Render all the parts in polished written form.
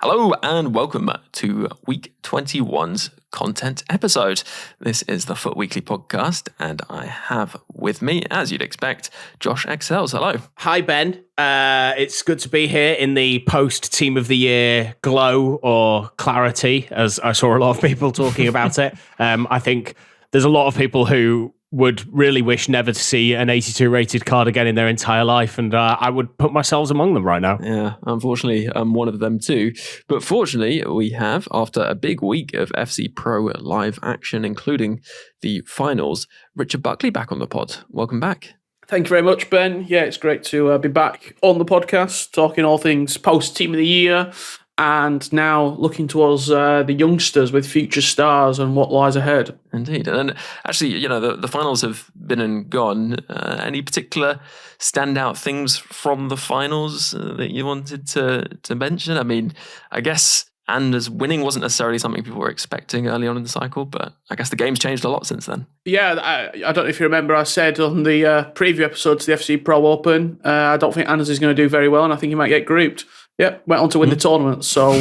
Hello and welcome to week 21's content episode. This is the FUT Weekly podcast and I have with me, as you'd expect, 𝗪𝗀𝗪𝘀𝗀. Hello. Hi, Ben. It's good to be here in the post-Team of the Year glow or clarity, as I saw a lot of people talking about it. I think there's a lot of people who would really wish never to see an 82 rated card again in their entire life, and I would put myself among them right now. Yeah, unfortunately, I'm one of them too. But fortunately, we have, after a big week of FC Pro live action, including the finals, Richard Buckley back on the pod. Welcome back. Thank you very much, Ben. Yeah, it's great to be back on the podcast, talking all things post-Team of the Year, and now looking towards the youngsters with future stars and what lies ahead. Indeed. And then, actually, you know, the finals have been and gone. Any particular standout things from the finals that you wanted to mention? I mean, I guess Anders winning wasn't necessarily something people were expecting early on in the cycle, but I guess the game's changed a lot since then. Yeah, I don't know if you remember, I said on the preview episode to the FC Pro Open, I don't think Anders is going to do very well, and I think he might get grouped. Yeah, went on to win the tournament, so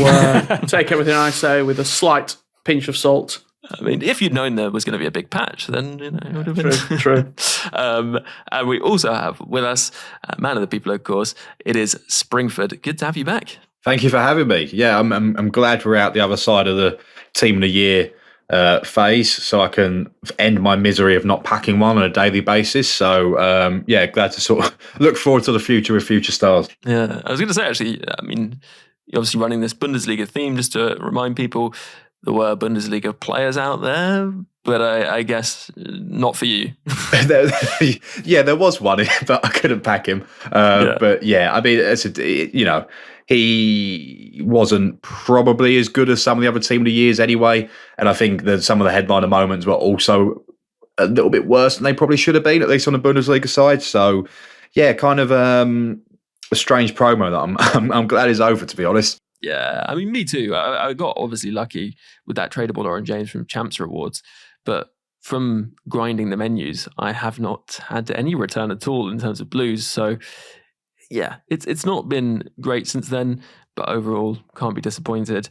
take everything I say with a slight pinch of salt. I mean, if you'd known there was going to be a big patch, then it would have been true. And we also have with us, man of the people, of course, it is Springford. Good to have you back. Thank you for having me. Yeah, I'm glad we're out the other side of the Team of the Year phase, so I can end my misery of not packing one on a daily basis. So yeah, glad to sort of look forward to the future with future stars. Yeah, I was going to say, actually, I mean, you're obviously running this Bundesliga theme, just to remind people there were Bundesliga players out there, but I guess not for you. Yeah, there was one, but I couldn't pack him. But yeah, I mean, he wasn't probably as good as some of the other Team of the Years anyway. And I think that some of the headliner moments were also a little bit worse than they probably should have been, at least on the Bundesliga side. So yeah, kind of a strange promo that I'm glad is over, to be honest. Yeah, I mean, me too. I got obviously lucky with that tradable Lauren James from Champs Rewards, but from grinding the menus, I have not had any return at all in terms of blues. So yeah, it's not been great since then, but overall can't be disappointed.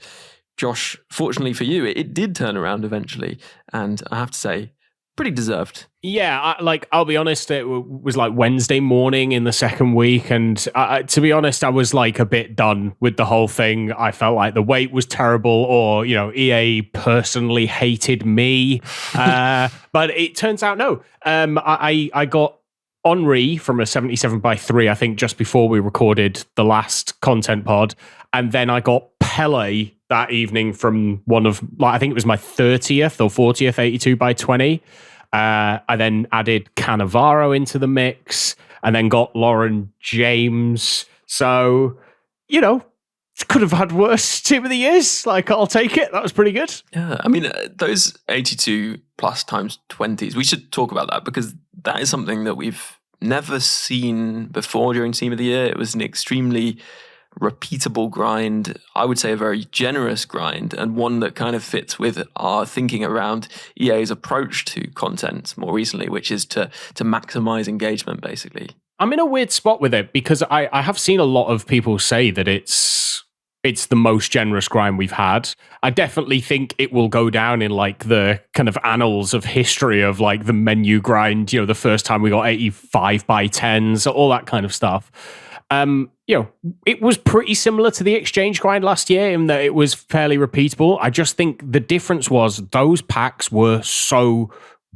Josh, fortunately for you, it did turn around eventually, and I have to say, pretty deserved. Yeah, I'll be honest, it was like Wednesday morning in the second week, and to be honest, I was like a bit done with the whole thing. I felt like the wait was terrible, or, you know, EA personally hated me. But it turns out, no. I got _𝘀𝘀𝘀 from a 77x3, I think, just before we recorded the last content pod. And then I got 𝘃𝐿𝑎 that evening from one of, like, I think it was my 30th or 40th 82x20. I then added Cannavaro into the mix and then got Lauren James. So, you know, could have had worse Team of the Years. Like, I'll take it. That was pretty good. Yeah, I mean, those 82 plus times 20s, we should talk about that because that is something that we've never seen before during Team of the Year. It was an extremely repeatable grind, I would say a very generous grind, and one that kind of fits with our thinking around EA's approach to content more recently, which is to maximize engagement, basically. I'm in a weird spot with it because I have seen a lot of people say that it's the most generous grind we've had. I definitely think it will go down in like the kind of annals of history of like the menu grind, you know, the first time we got 85x10s, all that kind of stuff. You know, it was pretty similar to the exchange grind last year in that it was fairly repeatable. I just think the difference was those packs were so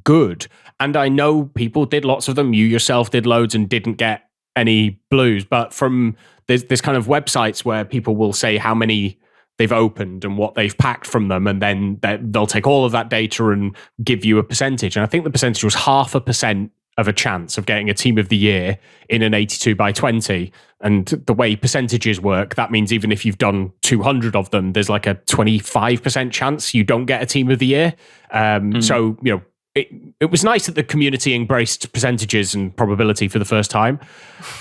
good. And I know people did lots of them. You yourself did loads and didn't get any blues. But from there's kind of websites where people will say how many they've opened and what they've packed from them. And then they'll take all of that data and give you a percentage. And I think the percentage was 0.5% of a chance of getting a Team of the Year in an 82x20. And the way percentages work, that means even if you've done 200 of them, there's like a 25% chance you don't get a Team of the Year. So, you know, it was nice that the community embraced percentages and probability for the first time.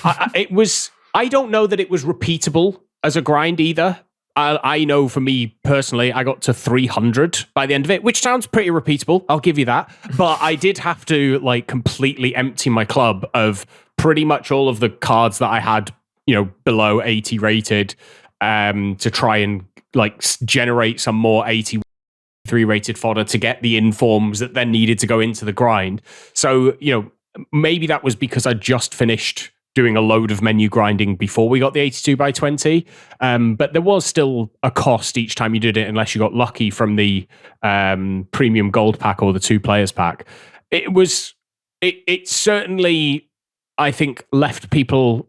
I don't know that it was repeatable as a grind either. I know for me personally, I got to 300 by the end of it, which sounds pretty repeatable. I'll give you that. But I did have to like completely empty my club of pretty much all of the cards that I had, you know, below 80 rated. to try and like generate some more 83 rated fodder to get the informs that then needed to go into the grind. So, maybe that was because I just finished doing a load of menu grinding before we got the 82x20. But there was still a cost each time you did it, unless you got lucky from the premium gold pack or the 2 players pack. It certainly, I think, left more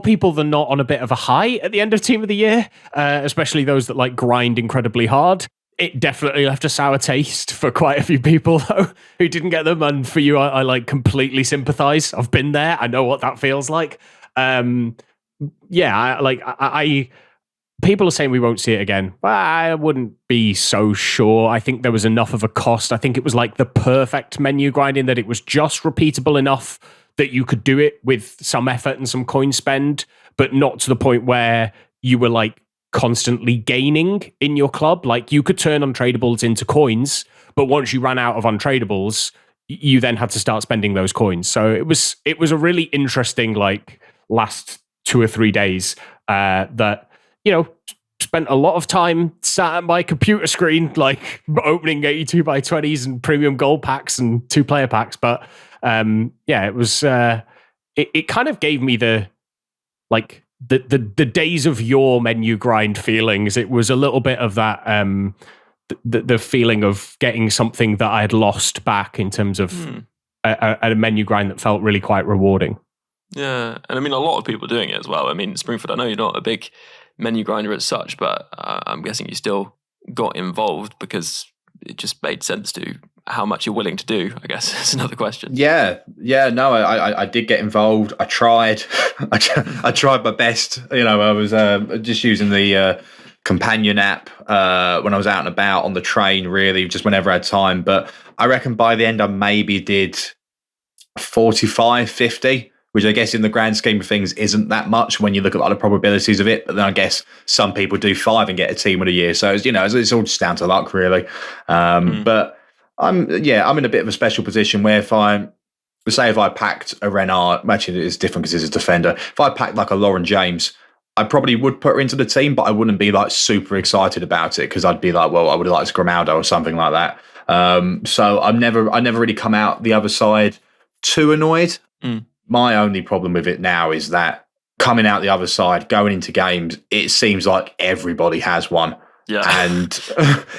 people than not on a bit of a high at the end of Team of the Year, especially those that like grind incredibly hard. It definitely left a sour taste for quite a few people, though, who didn't get them. And for you, I like completely sympathize. I've been there. I know what that feels like. People are saying we won't see it again. I wouldn't be so sure. I think there was enough of a cost. I think it was like the perfect menu grinding, that it was just repeatable enough that you could do it with some effort and some coin spend, but not to the point where you were like constantly gaining in your club. Like, you could turn untradables into coins, but once you ran out of untradables, you then had to start spending those coins. So it was a really interesting like last 2 or 3 days that, spent a lot of time sat at my computer screen, like opening 82x20s and premium gold packs and 2 player packs. But it was, it kind of gave me the days of your menu grind feelings. It was a little bit of that, the feeling of getting something that I had lost back in terms of a menu grind that felt really quite rewarding. Yeah, and I mean, a lot of people doing it as well. I mean, Springford, I know you're not a big menu grinder as such, but I'm guessing you still got involved because it just made sense to how much you're willing to do, I guess. That's another question. Yeah, no, I did get involved. I tried. I tried my best. I was just using the companion app when I was out and about on the train, really, just whenever I had time. But I reckon by the end I maybe did 45, 50, which I guess in the grand scheme of things isn't that much when you look at the probabilities of it. But then I guess some people do 5 and get a Team of the Year. So it's all just down to luck, really. But I'm in a bit of a special position where if I packed a Renard, actually it's different because he's a defender. If I packed like a Lauren James, I probably would put her into the team, but I wouldn't be like super excited about it because I'd be like, well, I would have liked Grimaldo or something like that. So I never really come out the other side too annoyed. My only problem with it now is that coming out the other side, going into games, it seems like everybody has one. Yeah. And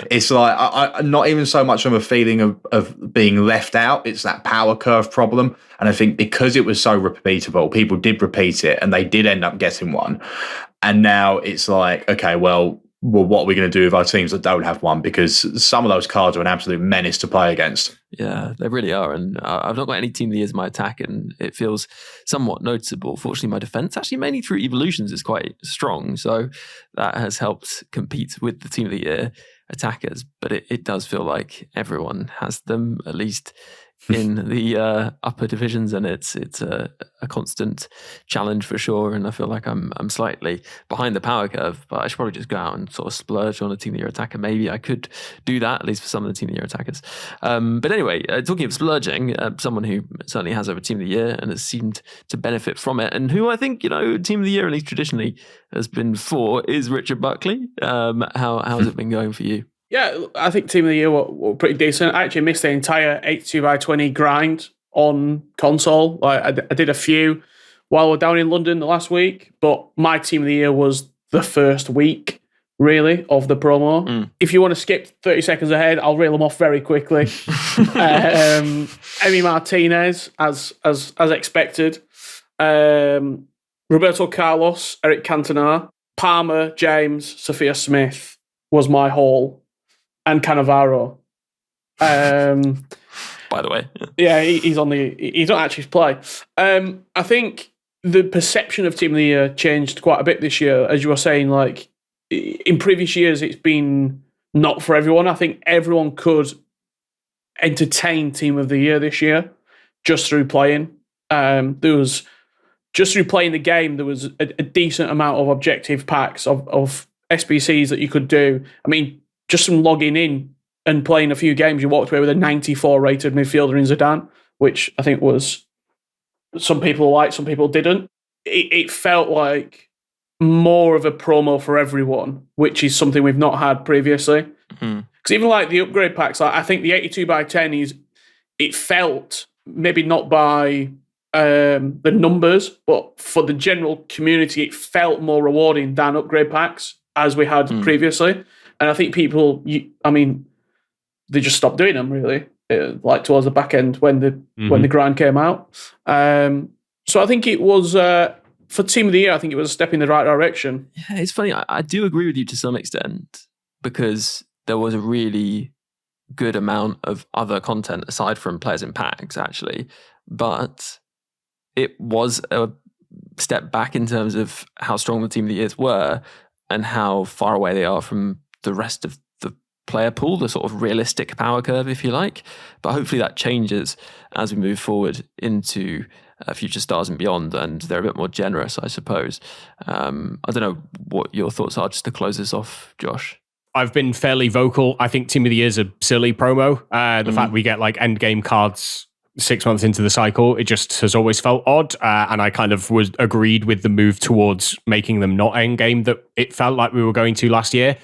it's like, I not even so much of a feeling of being left out. It's that power curve problem. And I think because it was so repeatable, people did repeat it and they did end up getting one. And now it's like, okay, well, what are we going to do with our teams that don't have one? Because some of those cards are an absolute menace to play against. Yeah, they really are. And I've not got any Team of the Year as my attack, and it feels somewhat noticeable. Fortunately, my defense, actually mainly through evolutions, is quite strong. So that has helped compete with the Team of the Year attackers. But it does feel like everyone has them, at least in the upper divisions, and it's a constant challenge for sure. And I feel like I'm slightly behind the power curve, but I should probably just go out and sort of splurge on a Team of the Year attacker. Maybe I could do that, at least for some of the Team of the Year attackers. But anyway, talking of splurging, someone who certainly has over Team of the Year and has seemed to benefit from it, and who I think, Team of the Year, at least traditionally, has been for, is Richard Buckley. How's it been going for you? Yeah, I think Team of the Year were pretty decent. I actually missed the entire 82x20 grind on console. I did a few while we're down in London the last week, but my Team of the Year was the first week, really, of the promo. If you want to skip 30 seconds ahead, I'll reel them off very quickly. Emi Martinez, as expected. Roberto Carlos, Eric Cantona, Palmer, James, Sophia Smith was my haul. And Cannavaro. By the way. Yeah, he's not actually play. I think the perception of Team of the Year changed quite a bit this year. As you were saying, like, in previous years, it's been not for everyone. I think everyone could entertain Team of the Year this year just through playing. Just through playing the game, there was a decent amount of objective packs of SBCs that you could do. I mean, just from logging in and playing a few games, you walked away with a 94 rated midfielder in Zidane, which I think was some people liked, some people didn't. It felt like more of a promo for everyone, which is something we've not had previously. Because even like the upgrade packs, I think the 82x10 it felt maybe not by the numbers, but for the general community, it felt more rewarding than upgrade packs as we had previously. And I think people, they just stopped doing them really, like towards the back end when the grind came out. So I think it was for Team of the Year. I think it was a step in the right direction. Yeah, it's funny. I do agree with you to some extent because there was a really good amount of other content aside from players in packs, actually, but it was a step back in terms of how strong the Team of the Years were and how far away they are from the rest of the player pool, the sort of realistic power curve, if you like. But hopefully that changes as we move forward into Future Stars and beyond, and they're a bit more generous, I suppose. I don't know what your thoughts are, just to close this off, Josh. I've been fairly vocal. I think Team of the Year is a silly promo. The fact we get like end game cards 6 months into the cycle, it just has always felt odd. And I kind of was agreed with the move towards making them not end game that it felt like we were going to last year.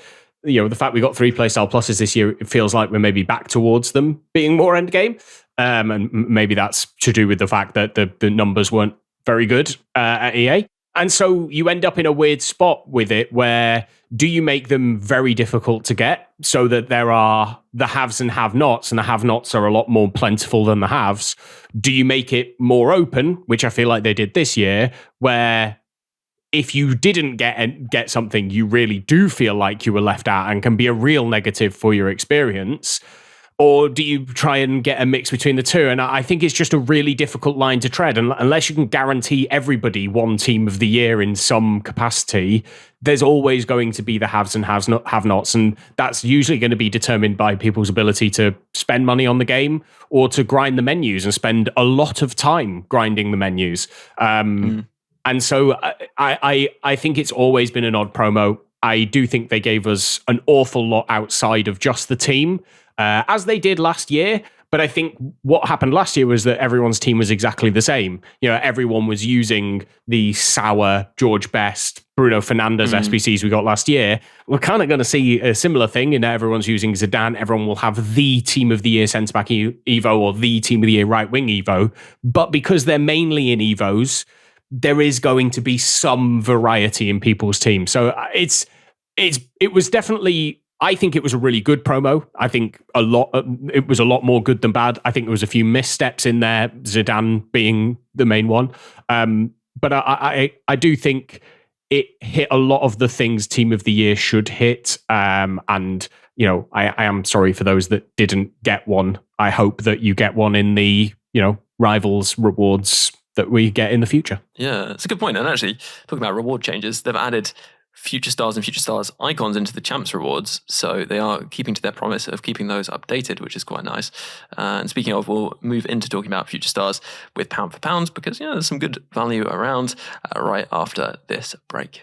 You know, the fact we got 3 playstyle pluses this year, it feels like we're maybe back towards them being more end game. And maybe that's to do with the fact that the numbers weren't very good at EA. And so you end up in a weird spot with it where do you make them very difficult to get so that there are the haves and have-nots, and the have-nots are a lot more plentiful than the haves? Do you make it more open, which I feel like they did this year, where if you didn't get something, you really do feel like you were left out and can be a real negative for your experience? Or do you try and get a mix between the two? And I think it's just a really difficult line to tread. And unless you can guarantee everybody one Team of the Year in some capacity, there's always going to be the haves and have-nots. And that's usually going to be determined by people's ability to spend money on the game or to grind the menus and spend a lot of time grinding the menus. And so I think it's always been an odd promo. I do think they gave us an awful lot outside of just the team, as they did last year. But I think what happened last year was that everyone's team was exactly the same. You know, everyone was using the sour George Best, Bruno Fernandes SBCs we got last year. We're kind of going to see a similar thing in that everyone's using Zidane. Everyone will have the Team of the Year centre-back Evo or the Team of the Year right-wing Evo. But because they're mainly in Evos, there is going to be some variety in people's teams. So it was definitely, I think it was a really good promo. I think it was a lot more good than bad. I think there was a few missteps in there, Zidane being the main one. But I do think it hit a lot of the things Team of the Year should hit. And, you know, I am sorry for those that didn't get one. I hope that you get one in the, you know, Rivals rewards that we get in the future. Yeah, it's a good point. And actually, talking about reward changes, they've added Future Stars and Future Stars icons into the Champs rewards. So they are keeping to their promise of keeping those updated, which is quite nice. And speaking of, we'll move into talking about Future Stars with pound for pounds because, you know, there's some good value around right after this break.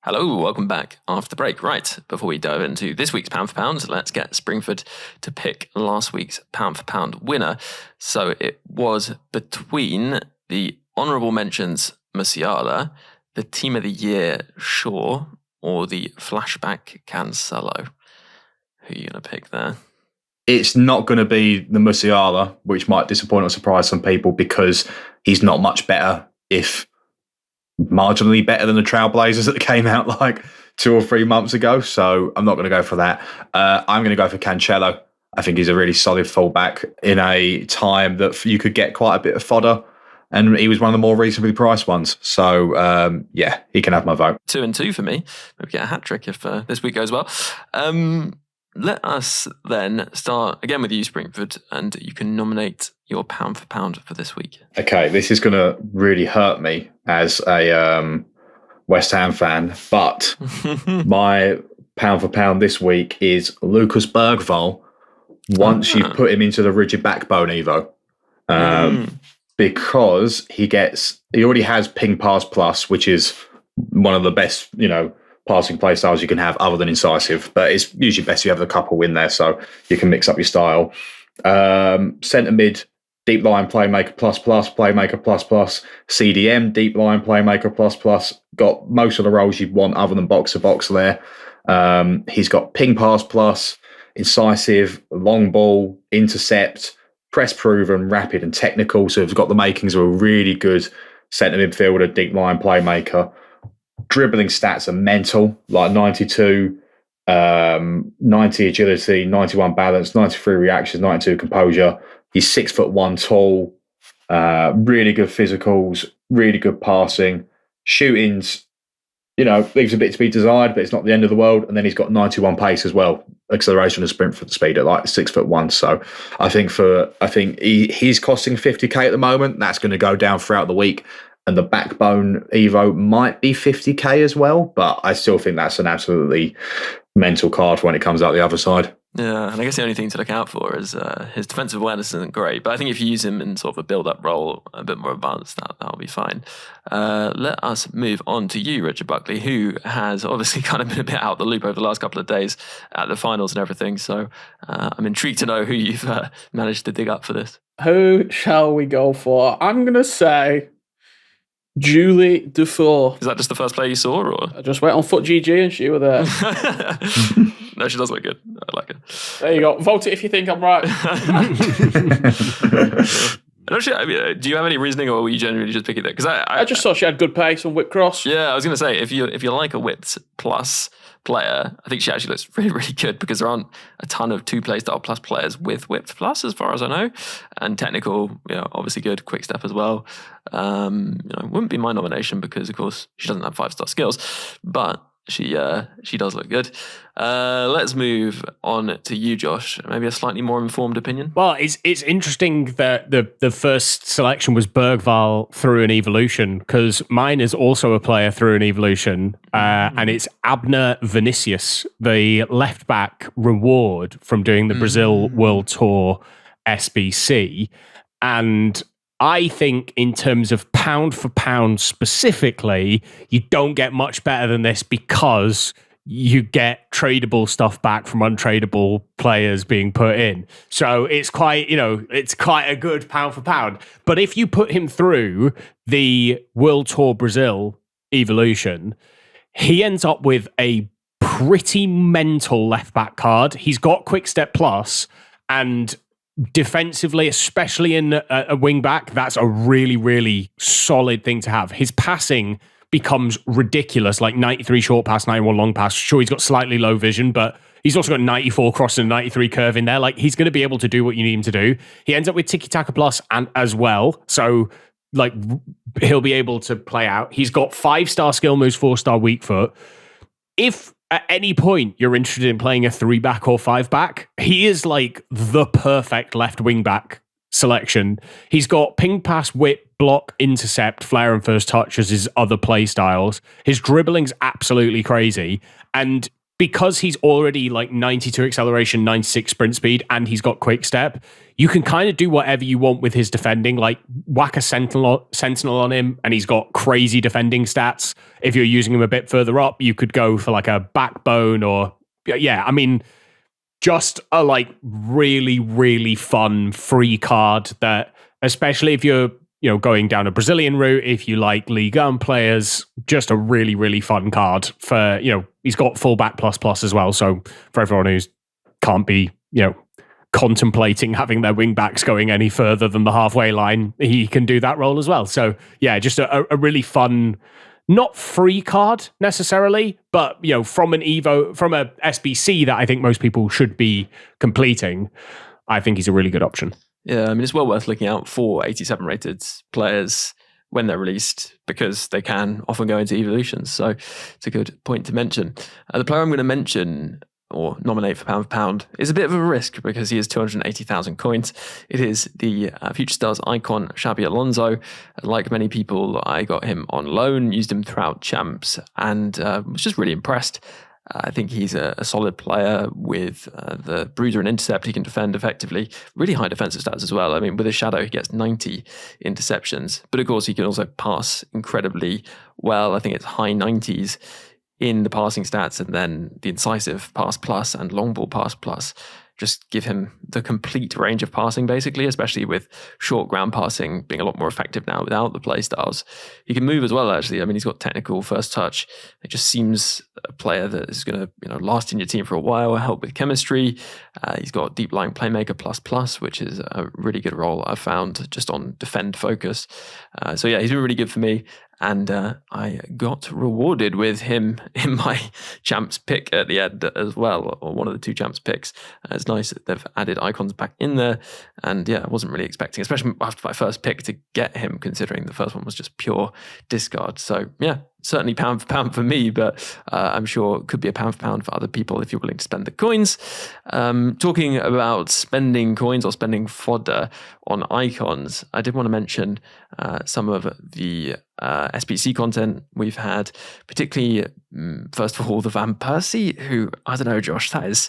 Hello, welcome back after the break. Right, before we dive into this week's Pound for Pound, let's get Springford to pick last week's Pound for Pound winner. So it was between the honourable mentions Musiala, the Team of the Year Shaw, or the flashback Cancelo. Who are you going to pick there? It's not going to be the Musiala, which might disappoint or surprise some people because he's not much better, if marginally better than the Trailblazers that came out like 2 or 3 months ago. So I'm not going to go for that. I'm going to go for Cancelo. I think he's a really solid fullback in a time that you could get quite a bit of fodder. And he was one of the more reasonably priced ones. So, yeah, he can have my vote. 2 and 2 for me. Maybe get a hat trick if this week goes well. Let us then start again with you, Springford, and you can nominate your pound for pound for this week. Okay, this is going to really hurt me as a West Ham fan, but my pound for pound this week is Lucas Bergval once you've put him into the rigid backbone Evo. Because he already has ping pass plus, which is one of the best, passing play styles you can have other than incisive. But it's usually best you have a couple in there so you can mix up your style. Centre mid, deep line playmaker playmaker CDM, deep line playmaker got most of the roles you'd want other than box to box there. He's got ping pass plus, incisive, long ball, intercept, press proven, rapid and technical. So he's got the makings of a really good centre midfielder, deep line playmaker. Dribbling stats are mental, like 92, 90 agility, 91 balance, 93 reactions, 92 composure. He's 6'1" tall, really good physicals, really good passing. Shooting's, leaves a bit to be desired, but it's not the end of the world. And then he's got 91 pace as well, acceleration and sprint for the speed at like 6'1". So I think he's costing 50k at the moment. That's going to go down throughout the week. And the backbone Evo might be 50k as well, but I still think that's an absolutely mental card when it comes out the other side. Yeah, and I guess the only thing to look out for is his defensive awareness isn't great, but I think if you use him in sort of a build-up role, a bit more advanced, that'll be fine. Let us move on to you, Richard Buckley, who has obviously kind of been a bit out the loop over the last couple of days at the finals and everything, so I'm intrigued to know who you've managed to dig up for this. Who shall we go for? I'm going to say Julie Dufour. Is that just the first player you saw, or? I just went on FUT.GG and she were there. No, she does look good. I like it. There you go. Vote it if you think I'm right. Actually, do you have any reasoning, or were you genuinely just picking that? Because I just saw she had good pace and whip cross. Yeah, I was going to say, if you like a whipped plus player, I think she actually looks really, really good, because there aren't a ton of 2-play style plus players with whipped plus, as far as I know, and technical, obviously good, quick step as well. Wouldn't be my nomination because, of course, she doesn't have 5-star skills, but she does look good. Let's move on to you, Josh. Maybe a slightly more informed opinion. Well, it's interesting that the first selection was Bergval through an evolution, because mine is also a player through an evolution, and it's Abner Vinicius, the left back reward from doing the Brazil World Tour SBC. And I think in terms of pound for pound specifically, you don't get much better than this, because you get tradable stuff back from untradeable players being put in. So it's quite a good pound for pound. But if you put him through the World Tour Brazil evolution, he ends up with a pretty mental left back card. He's got quick step plus, and defensively, especially in a wing back, that's a really, really solid thing to have. His passing becomes ridiculous, like 93 short pass, 91 long pass. Sure, he's got slightly low vision, but he's also got 94 cross and 93 curve in there. Like, he's going to be able to do what you need him to do. He ends up with tiki-taka plus and as well. So, like, he'll be able to play out. He's got 5-star skill moves, 4-star weak foot. If at any point you're interested in playing a 3-back or 5-back, he is like the perfect left wing back selection. He's got ping, pass, whip, block, intercept, flair, and first touch as his other play styles. His dribbling's absolutely crazy. And because he's already like 92 acceleration, 96 sprint speed, and he's got quick step, you can kind of do whatever you want with his defending, like whack a sentinel on him, and he's got crazy defending stats. If you're using him a bit further up, you could go for like a backbone or, just a like really, really fun free card that, especially if you're, going down a Brazilian route, if you like Ligue 1 players, just a really, really fun card for, he's got fullback plus as well. So for everyone who can't be, contemplating having their wing backs going any further than the halfway line, he can do that role as well. So yeah, just a really fun, not free card necessarily, but from an Evo, from a SBC that I think most people should be completing, I think he's a really good option. Yeah, I mean, it's well worth looking out for 87 rated players when they're released, because they can often go into evolutions. So it's a good point to mention. The player I'm going to mention or nominate for pound is a bit of a risk, because he is 280,000 coins. It is the Future Stars icon, Xabi Alonso. Like many people, I got him on loan, used him throughout champs, and was just really impressed. I think he's a solid player with the bruiser and intercept. He can defend effectively. Really high defensive stats as well. I mean, with his shadow, he gets 90 interceptions. But of course, he can also pass incredibly well. I think it's high 90s in the passing stats, and then the incisive pass plus and long ball pass plus just give him the complete range of passing, basically, especially with short ground passing being a lot more effective now without the play styles. He can move as well, actually. I mean, he's got technical first touch. It just seems a player that is going to last in your team for a while, help with chemistry. He's got deep lying playmaker plus, which is a really good role I've found just on defend focus. So yeah, he's been really good for me. And I got rewarded with him in my champs pick at the end as well, or one of the 2 champs picks. It's nice that they've added icons back in there. And yeah, I wasn't really expecting, especially after my first pick, to get him, considering the first one was just pure discard. So yeah, certainly pound for pound for me, but I'm sure it could be a pound for pound for other people if you're willing to spend the coins. Talking about spending coins or spending fodder on icons, I did want to mention some of the SBC content we've had, particularly, first of all, the 𝘵𝘃𝗁𝘀, who, I don't know, Josh, that is...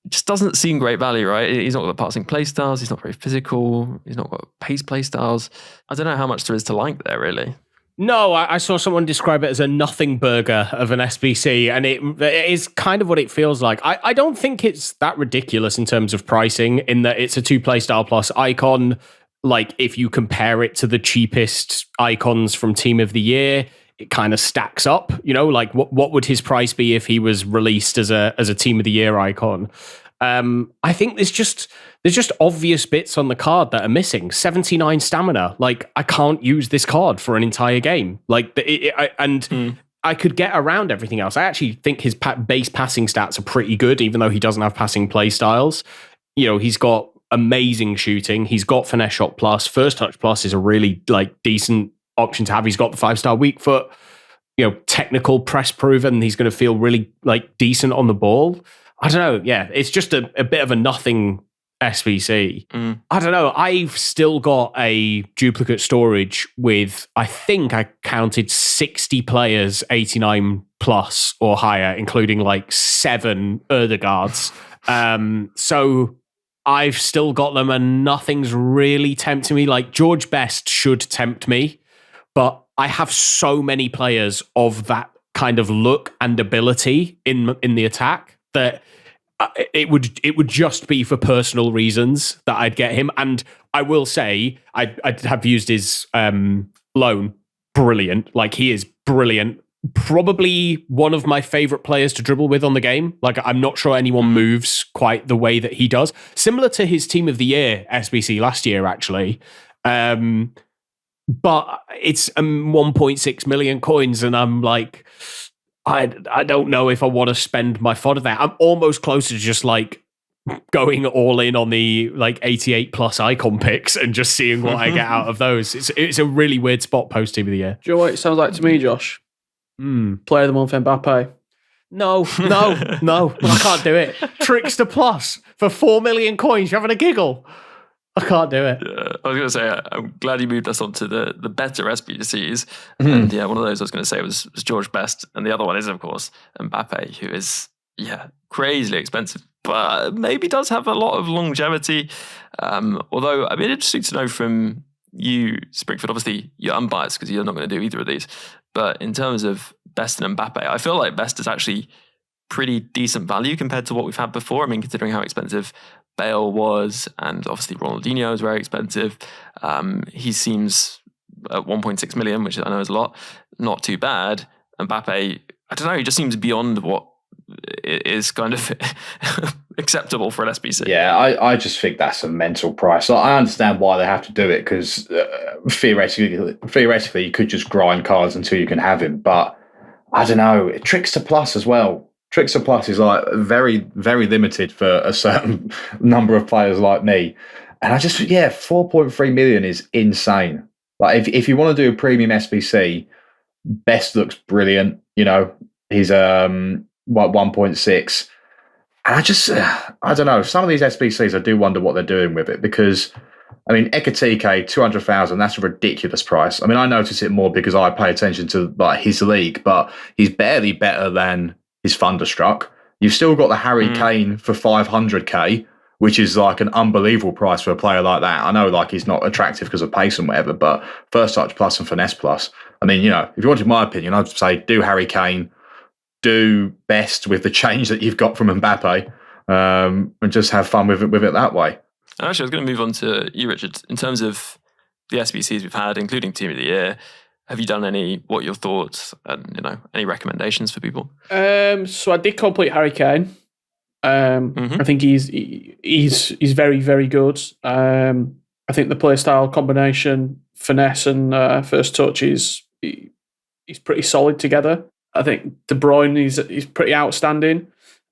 just doesn't seem great value, right? He's not got passing play styles, he's not very physical, he's not got pace play styles. I don't know how much there is to like there, really. No, I saw someone describe it as a nothing burger of an SBC, and it is kind of what it feels like. I don't think it's that ridiculous in terms of pricing, in that it's a 2 playstyle plus icon. Like, if you compare it to the cheapest icons from Team of the Year, it kind of stacks up. Like what would his price be if he was released as a Team of the Year icon? I think there's just obvious bits on the card that are missing. 79 stamina. Like, I can't use this card for an entire game. Like, I could get around everything else. I actually think his base passing stats are pretty good, even though he doesn't have passing play styles. He's got amazing shooting. He's got finesse shot plus. First touch plus is a really decent option to have. He's got the 5-star weak foot. Technical press proven. He's going to feel really decent on the ball. I don't know. Yeah, it's just a bit of a nothing SBC. I don't know. I've still got a duplicate storage with, I think I counted 60 players 89 plus or higher, including 7 𝘬𝘗𝗲𝗓. So I've still got them, and nothing's really tempting me. George Best should tempt me, but I have so many players of that kind of look and ability in the attack that it would just be for personal reasons that I'd get him. And I will say I'd have used his loan. Brilliant. He is brilliant. Probably one of my favorite players to dribble with on the game. I'm not sure anyone moves quite the way that he does. Similar to his Team of the Year SBC last year, actually. But it's 1.6 million coins, and I'm I don't know if I want to spend my fodder there. I'm almost close to just going all in on the 88 plus icon picks and just seeing what I get out of those. It's a really weird spot post Team of the Year. Do you know what it sounds like to me, Josh? Player of the month, 𝘵𝘃𝗁𝘀. No, I can't do it. Trickster plus for 4 million coins. You're having a giggle. I can't do it. Yeah, I was going to say, I'm glad you moved us on to the better SBCs. And yeah, one of those I was going to say was George Best. And the other one is, of course, 𝘵𝘃𝗁𝘀, who is, crazily expensive, but maybe does have a lot of longevity. Although, I mean, interesting to know from you, Springford, obviously you're unbiased because you're not going to do either of these. But in terms of Best and 𝘵𝘃𝗁𝘀, I feel like Best is actually pretty decent value compared to what we've had before. I mean, considering how expensive Bale was, and obviously Ronaldinho is very expensive. He seems at 1.6 million, which I know is a lot, not too bad. And 𝘵𝘃𝗁𝘀, I don't know, he just seems beyond what is kind of acceptable for an SBC. Yeah, I just think that's a mental price. I understand why they have to do it, because theoretically you could just grind cards until you can have him. But I don't know, Trickster Plus as well. Trickster Plus is very, very limited for a certain number of players like me. And 4.3 million is insane. If you want to do a premium SBC, Best looks brilliant. He's 1.6. And I don't know, some of these SBCs, I do wonder what they're doing with it, because I mean, 𝘵𝘃𝗁𝘀, 200,000, that's a ridiculous price. I mean, I notice it more because I pay attention to his league, but he's barely better than his Thunderstruck. You've still got the Harry Kane for 500k, which is an unbelievable price for a player like that. I know he's not attractive because of pace and whatever, but first touch plus and finesse plus, I mean, if you wanted my opinion, I'd say do Harry Kane, do best with the change that you've got from Mbappe, and just have fun with it that way. And actually, I was going to move on to you, Richard. In terms of the SBCs we've had, including Team of the Year, have you done what are your thoughts and, any recommendations for people? So I did complete Harry Kane. I think he's very, very good. I think the playstyle combination, finesse and first touch is pretty solid together. I think De Bruyne is pretty outstanding.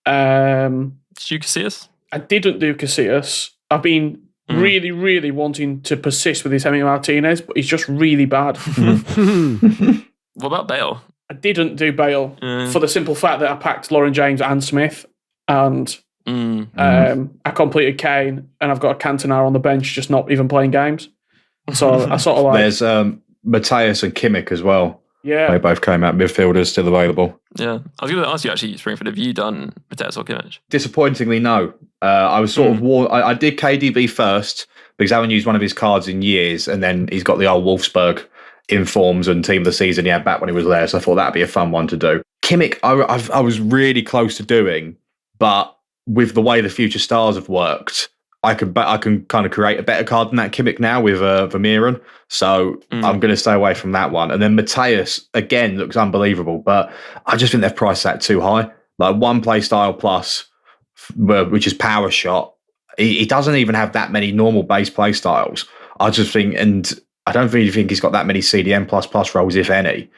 Did you Casillas? I didn't do Casillas. I've been really, really wanting to persist with this Emi Martinez, but he's just really bad. What about Bale? I didn't do Bale for the simple fact that I packed Lauren James and Smith, and I completed Kane, and I've got a Cantona on the bench, just not even playing games. So I sort of like... There's Matthias and Kimmich as well. Yeah. They both came out midfielders, still available. Yeah. I was going to ask you, actually, Springford, have you done Matthias or Kimmich? Disappointingly, no. I was sort of... I did KDB first, because I haven't used one of his cards in years, and then he's got the old Wolfsburg informs and team of the season he had back when he was there, so I thought that'd be a fun one to do. Kimmich, I was really close to doing, but with the way the future stars have worked, I can kind of create a better card than that Kimmich now with Vermeeren. So I'm going to stay away from that one. And then Matthias, again, looks unbelievable, but I just think they've priced that too high. Like one play style plus, which is power shot. He doesn't even have that many normal base play styles. I just think, and I don't really think he's got that many CDM plus roles, if any.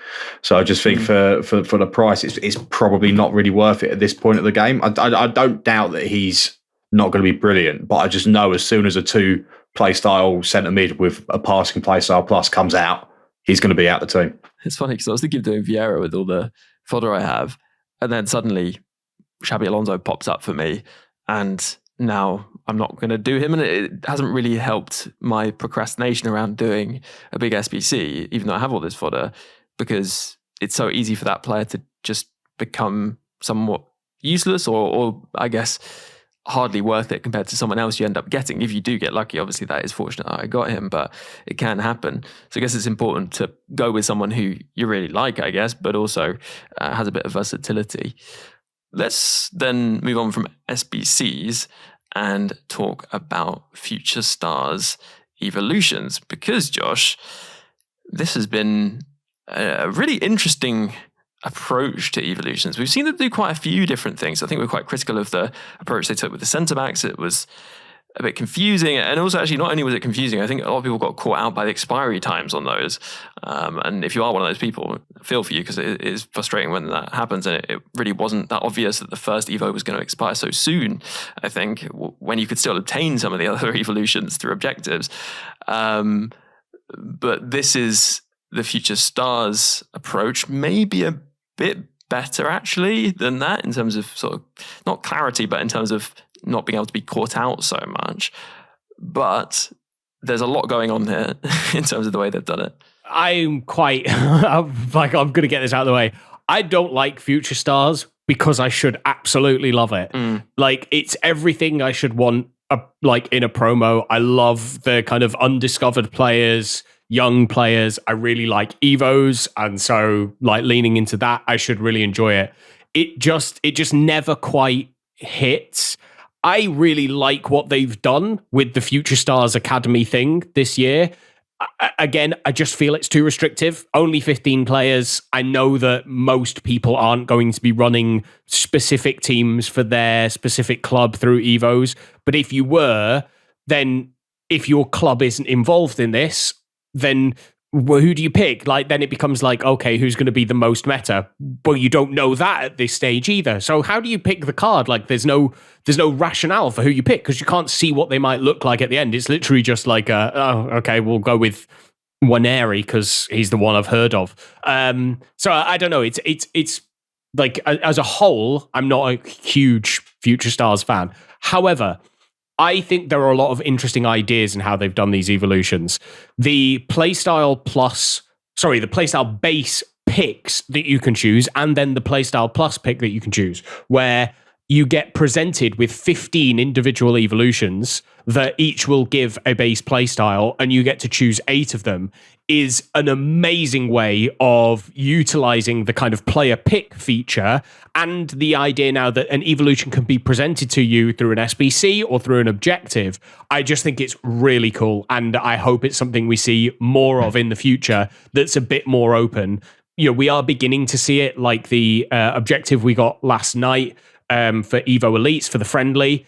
So I just think for the price, it's probably not really worth it at this point of the game. I don't doubt that he's not going to be brilliant, but I just know as soon as a 2 play style centre mid with a passing play style plus comes out, he's going to be out the team. It's funny because I was thinking of doing Vieira with all the fodder I have, and then suddenly Xabi Alonso pops up for me, and now I'm not going to do him, and it hasn't really helped my procrastination around doing a big SBC, even though I have all this fodder, because it's so easy for that player to just become somewhat useless or I guess hardly worth it compared to someone else you end up getting. If you do get lucky, obviously that is fortunate I got him, but it can happen. So I guess it's important to go with someone who you really like, I guess, but also has a bit of versatility. Let's then move on from SBCs and talk about future stars evolutions, because Josh, this has been a really interesting approach to evolutions. We've seen them do quite a few different things. I think we're quite critical of the approach they took with the centre backs. It was a bit confusing, and also actually not only was it confusing, I think a lot of people got caught out by the expiry times on those. And if you are one of those people, I feel for you, because it is frustrating when that happens, and it really wasn't that obvious that the first Evo was going to expire so soon, I think, when you could still obtain some of the other evolutions through objectives. But this is the future stars approach, maybe a bit better actually than that in terms of sort of not clarity, but in terms of not being able to be caught out so much. But there's a lot going on here in terms of the way they've done it. I'm quite I'm going to get this out of the way. I don't like future stars because I should absolutely love it. Like, it's everything I should want like in a promo. I love the kind of undiscovered players, young players. I really like Evos, and so like leaning into that, I should really enjoy it. It just never quite hits. I really like what they've done with the Future Stars Academy thing this year. Again, I just feel it's too restrictive. Only 15 players. I know that most people aren't going to be running specific teams for their specific club through Evos. But if you were, then if your club isn't involved in this, then who do you pick? Like, then it becomes like, okay, who's going to be the most meta? Well, you don't know that at this stage either. So how do you pick the card? Like, there's no rationale for who you pick, because you can't see what they might look like at the end. It's literally just like, okay, we'll go with 𝘬𝘬𝘦 because he's the one I've heard of. So I don't know. It's like, as a whole, I'm not a huge Future Stars fan. However, I think there are a lot of interesting ideas in how they've done these evolutions. The playstyle base picks that you can choose, and then the playstyle plus pick that you can choose, where you get presented with 15 individual evolutions that each will give a base playstyle, and you get to choose 8 of them, is an amazing way of utilizing the kind of player pick feature and the idea now that an evolution can be presented to you through an SBC or through an objective. I just think it's really cool, and I hope it's something we see more of in the future that's a bit more open. We are beginning to see it, like the objective we got last night for Evo Elites for the friendly.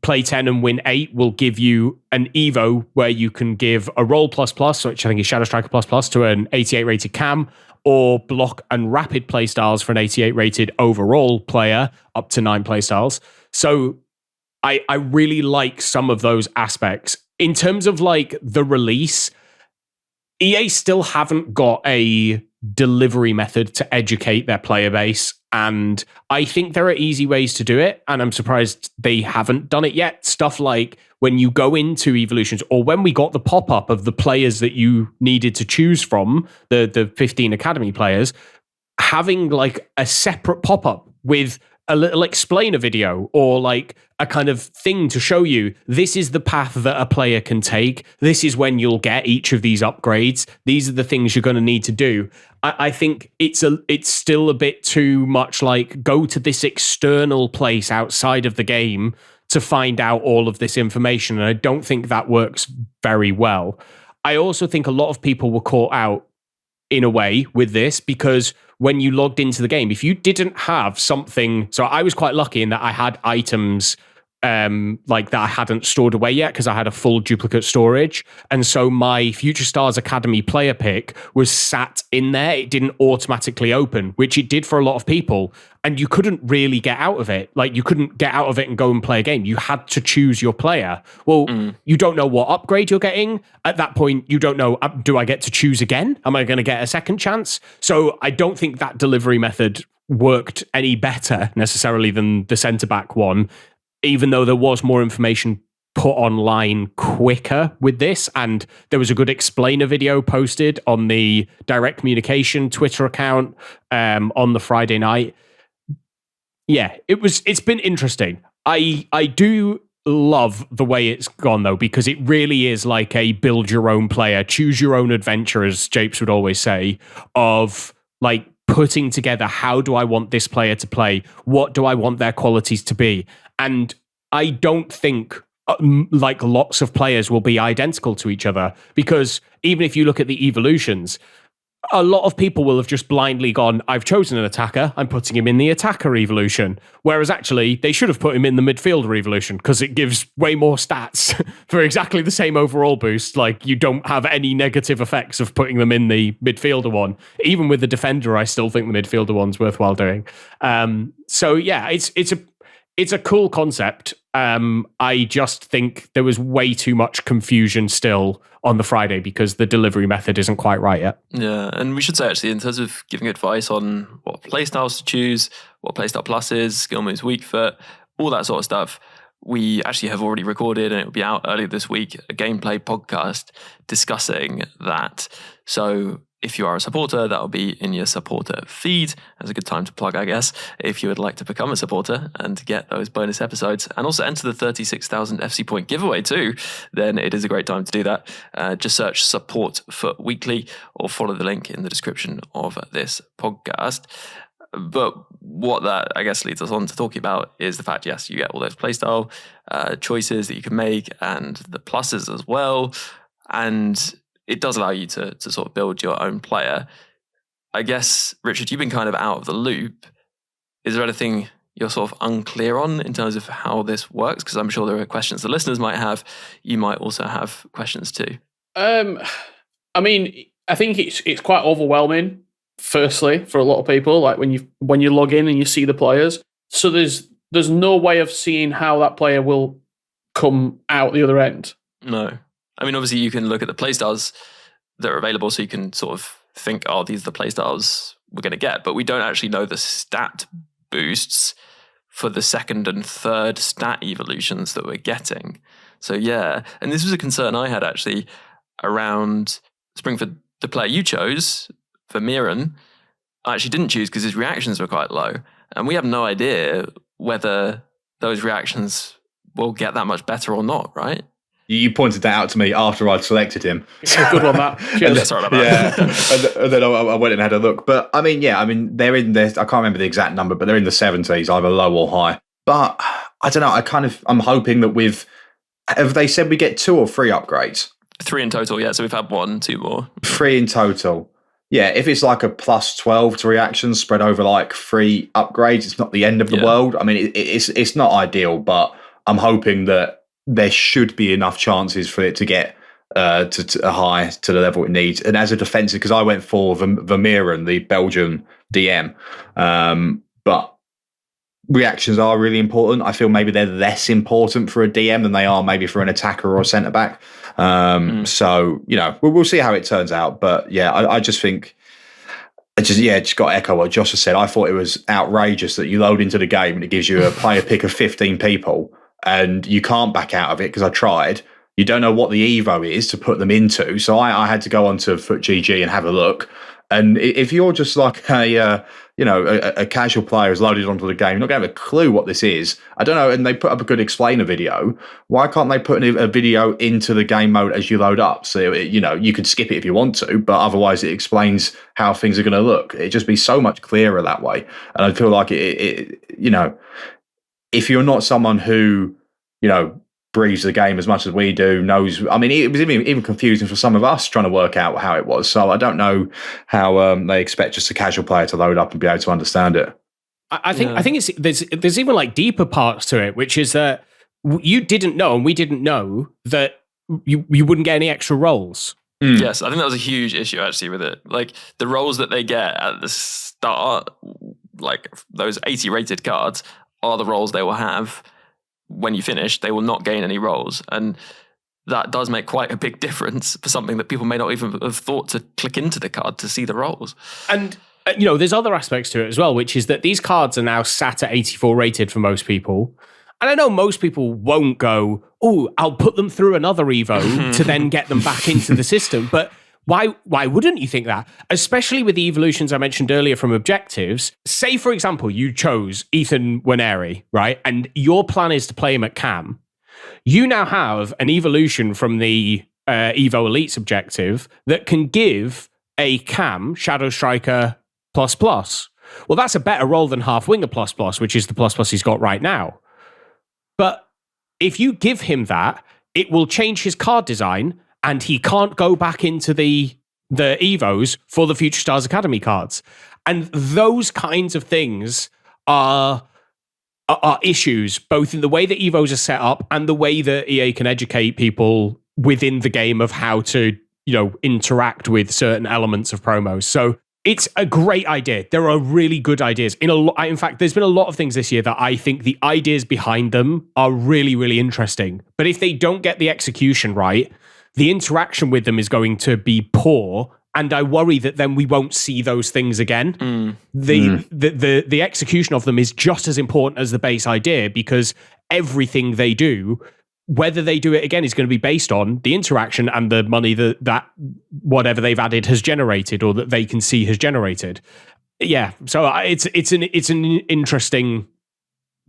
Play 10 and win 8 will give you an Evo where you can give a roll ++, which I think is Shadow Striker ++ to an 88 rated cam, or block and rapid playstyles for an 88 rated overall player up to 9 playstyles. So I really like some of those aspects. In terms of like the release, EA still haven't got a delivery method to educate their player base. And I think there are easy ways to do it, and I'm surprised they haven't done it yet. Stuff like when you go into evolutions, or when we got the pop-up of the players that you needed to choose from, the 15 academy players, having like a separate pop-up with a little explainer video or like a kind of thing to show you, this is the path that a player can take. This is when you'll get each of these upgrades. These are the things you're going to need to do. I think it's still a bit too much like go to this external place outside of the game to find out all of this information. And I don't think that works very well. I also think a lot of people were caught out in a way with this, because when you logged into the game, if you didn't have something, so I was quite lucky in that I had items like that I hadn't stored away yet because I had a full duplicate storage. And so my Future Stars Academy player pick was sat in there. It didn't automatically open, which it did for a lot of people. And you couldn't really get out of it. Like you couldn't get out of it and go and play a game. You had to choose your player. Well, you don't know what upgrade you're getting. At that point, you don't know, do I get to choose again? Am I going to get a second chance? So I don't think that delivery method worked any better necessarily than the centre-back one, even though there was more information put online quicker with this. And there was a good explainer video posted on the Direct Communication Twitter account on the Friday night. Yeah, it's been interesting. I do love the way it's gone, though, because it really is like a build your own player, choose your own adventure, as 𝗫𝗍𝗻 would always say, of like putting together, how do I want this player to play? What do I want their qualities to be? And I don't think like lots of players will be identical to each other, because even if you look at the evolutions, a lot of people will have just blindly gone, I've chosen an attacker, I'm putting him in the attacker evolution. Whereas actually, they should have put him in the midfielder evolution, because it gives way more stats for exactly the same overall boost. Like, you don't have any negative effects of putting them in the midfielder one. Even with the defender, I still think the midfielder one's worthwhile doing. So yeah, it's a cool concept. I just think there was way too much confusion still on the Friday because the delivery method isn't quite right yet. Yeah, and we should say actually, in terms of giving advice on what playstyles to choose, what playstyle plus is, skill moves, weak foot, all that sort of stuff, we actually have already recorded, and it will be out earlier this week, a gameplay podcast discussing that. So if you are a supporter, that'll be in your supporter feed. That's a good time to plug, I guess, if you would like to become a supporter and to get those bonus episodes and also enter the 36,000 FC point giveaway too, then it is a great time to do that. Just search Support for Weekly or follow the link in the description of this podcast. But what that, I guess, leads us on to talking about is the fact, yes, you get all those playstyle choices that you can make and the pluses as well. And it does allow you to sort of build your own player. I guess, Richard, you've been kind of out of the loop. Is there anything you're sort of unclear on in terms of how this works? Because I'm sure there are questions the listeners might have. You might also have questions too. I mean, I think it's quite overwhelming, firstly, for a lot of people, like when you log in and you see the players. So there's no way of seeing how that player will come out the other end. No. I mean, obviously, you can look at the playstyles that are available, so you can sort of think, oh, these are the playstyles we're going to get, but we don't actually know the stat boosts for the second and third stat evolutions that we're getting. So, yeah, and this was a concern I had actually around Springford, the player you chose, for 𝗵𝘀𝗀𝘀, I actually didn't choose because his reactions were quite low, and we have no idea whether those reactions will get that much better or not, right? You pointed that out to me after I'd selected him. Good one, Matt. Cheers. Sorry about that. Yeah, and then I went and had a look. But I mean, they're in this. I can't remember the exact number, but they're in the 70s, either low or high. But I don't know. I'm hoping that have they said we get 2 or 3 upgrades? 3 in total, yeah. So we've had 1, 2 more. 3 in total. Yeah, if it's like a plus 12 to reactions spread over like 3 upgrades, it's not the end of the world. I mean, it's not ideal, but I'm hoping that there should be enough chances for it to get to a high to the level it needs. And as a defensive, because I went for 𝘵𝗻𝘀𝘀, the Belgian DM, but reactions are really important. I feel maybe they're less important for a DM than they are maybe for an attacker or a centre back. So, we'll see how it turns out. But yeah, I just think, just got to echo what Josh has said. I thought it was outrageous that you load into the game and it gives you a player pick of 15 people and you can't back out of it because I tried. You don't know what the Evo is to put them into. So I had to go onto 𝘬𝗂𝘁 and have a look. And if you're just like a casual player who's loaded onto the game, you're not going to have a clue what this is. I don't know. And they put up a good explainer video. Why can't they put a video into the game mode as you load up? So, you could skip it if you want to, but otherwise it explains how things are going to look. It'd just be so much clearer that way. And I feel like if you're not someone who, breathes the game as much as we do, knows. I mean, it was even confusing for some of us trying to work out how it was. So I don't know how they expect just a casual player to load up and be able to understand it. I think there's even like deeper parts to it, which is that you didn't know and we didn't know that you wouldn't get any extra rolls. Yes, I think that was a huge issue actually with it. Like the rolls that they get at the start, like those 80 rated cards, are the rolls they will have. When you finish, they will not gain any rolls. And that does make quite a big difference for something that people may not even have thought to click into the card to see the rolls. And, there's other aspects to it as well, which is that these cards are now sat at 84 rated for most people. And I know most people won't go, I'll put them through another Evo to then get them back into the system. But why wouldn't you think that? Especially with the evolutions I mentioned earlier from objectives. Say, for example, you chose 𝗵𝗀𝗀𝘀𝘀, right? And your plan is to play him at cam. You now have an evolution from the Evo Elites objective that can give a cam Shadow Striker ++. Well, that's a better roll than half winger ++, which is the ++ he's got right now. But if you give him that, it will change his card design and he can't go back into the Evos for the Future Stars Academy cards. And those kinds of things are issues, both in the way that Evos are set up and the way that EA can educate people within the game of how to, interact with certain elements of promos. So it's a great idea. There are really good ideas. In fact, there's been a lot of things this year that I think the ideas behind them are really, really interesting. But if they don't get the execution right, the interaction with them is going to be poor, and I worry that then we won't see those things again. The execution of them is just as important as the base idea, because everything they do, whether they do it again, is going to be based on the interaction and the money that whatever they've added has generated, or that they can see has generated. Yeah, so it's an interesting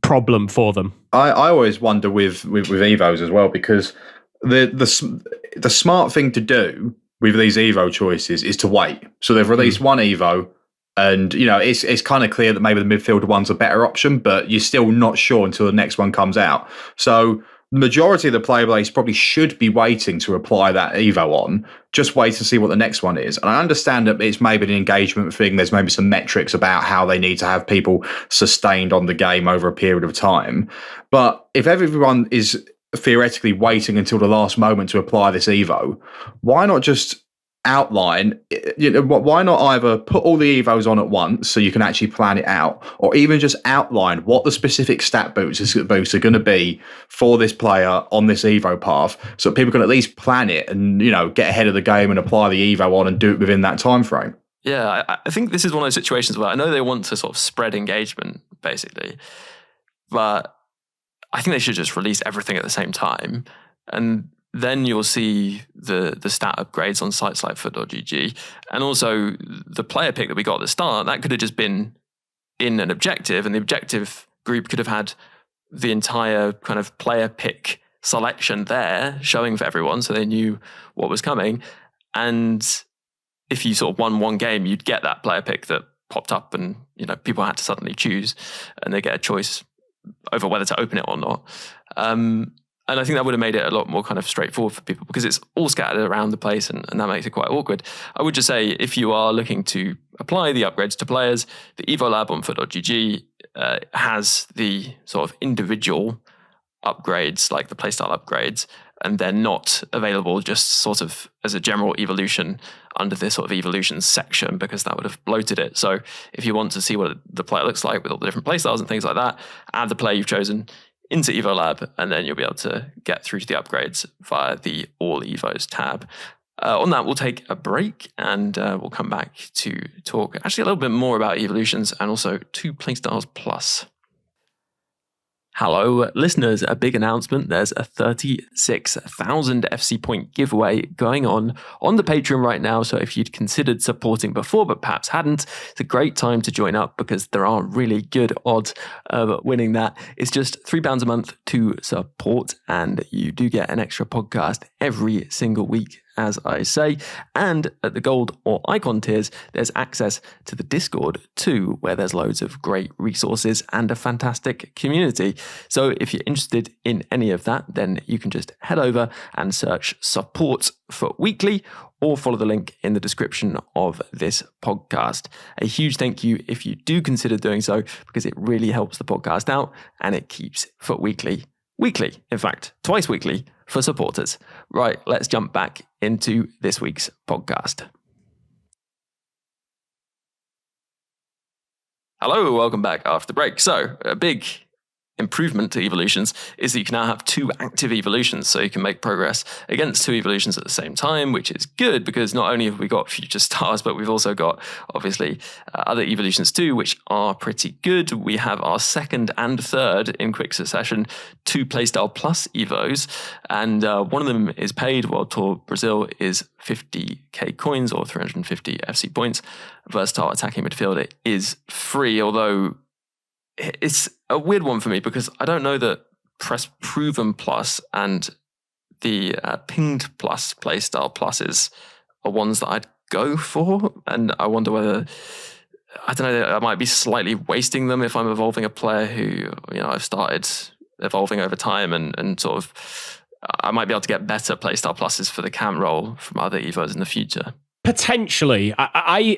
problem for them. I always wonder with Evos as well, because the smart thing to do with these Evo choices is to wait. So they've released one Evo, and it's kind of clear that maybe the midfielder one's a better option, but you're still not sure until the next one comes out. So the majority of the player base probably should be waiting to apply that Evo on. Just wait to see what the next one is. And I understand that it's maybe an engagement thing. There's maybe some metrics about how they need to have people sustained on the game over a period of time. But if everyone is theoretically waiting until the last moment to apply this Evo, why not just outline, why not either put all the Evos on at once so you can actually plan it out, or even just outline what the specific stat boosts are going to be for this player on this Evo path, so people can at least plan it and get ahead of the game and apply the Evo on and do it within that time frame. Yeah, I think this is one of those situations where I know they want to sort of spread engagement, basically, but I think they should just release everything at the same time, and then you'll see the stat upgrades on sites like FUT.GG, and also the player pick that we got at the start. That could have just been in an objective, and the objective group could have had the entire kind of player pick selection there showing for everyone so they knew what was coming. And if you sort of won one game, you'd get that player pick that popped up and, people had to suddenly choose and they get a choice over whether to open it or not. And I think that would have made it a lot more kind of straightforward for people because it's all scattered around the place and that makes it quite awkward. I would just say if you are looking to apply the upgrades to players, the Evo Lab on foot.gg has the sort of individual upgrades, like the playstyle upgrades, and they're not available just sort of as a general evolution under this sort of evolutions section because that would have bloated it. So if you want to see what the player looks like with all the different playstyles and things like that, add the player you've chosen into Evo Lab, and then you'll be able to get through to the upgrades via the All Evos tab. On that, we'll take a break, and we'll come back to talk actually a little bit more about evolutions and also 2 Playstyles Plus. Hello, listeners. A big announcement. There's a 36,000 FC point giveaway going on the Patreon right now. So if you'd considered supporting before, but perhaps hadn't, it's a great time to join up because there are really good odds of winning that. It's just £3 a month to support, and you do get an extra podcast every single week, as I say. And at the gold or icon tiers, there's access to the Discord too, where there's loads of great resources and a fantastic community. So if you're interested in any of that, then you can just head over and search Support for Weekly or follow the link in the description of this podcast. A huge thank you if you do consider doing so, because it really helps the podcast out and it keeps Foot Weekly weekly, in fact, twice weekly for supporters. Right, let's jump back into this week's podcast. Hello, welcome back after the break. So, a big improvement to evolutions is that you can now have 2 active evolutions, so you can make progress against 2 evolutions at the same time, which is good because not only have we got future stars, but we've also got obviously other evolutions too, which are pretty good. We have our 2nd and 3rd in quick succession 2 Playstyle Plus Evos, and one of them is paid while 𝘭₂𝗏𝗀 is 50k coins or 350 FC points. Versatile attacking midfielder is free, although it's a weird one for me because I don't know that Press Proven Plus and the Pinged Plus Playstyle Pluses are ones that I'd go for. And I wonder whether, I don't know, I might be slightly wasting them if I'm evolving a player who, I've started evolving over time and sort of, I might be able to get better Playstyle Pluses for the camp role from other Evos in the future. Potentially. I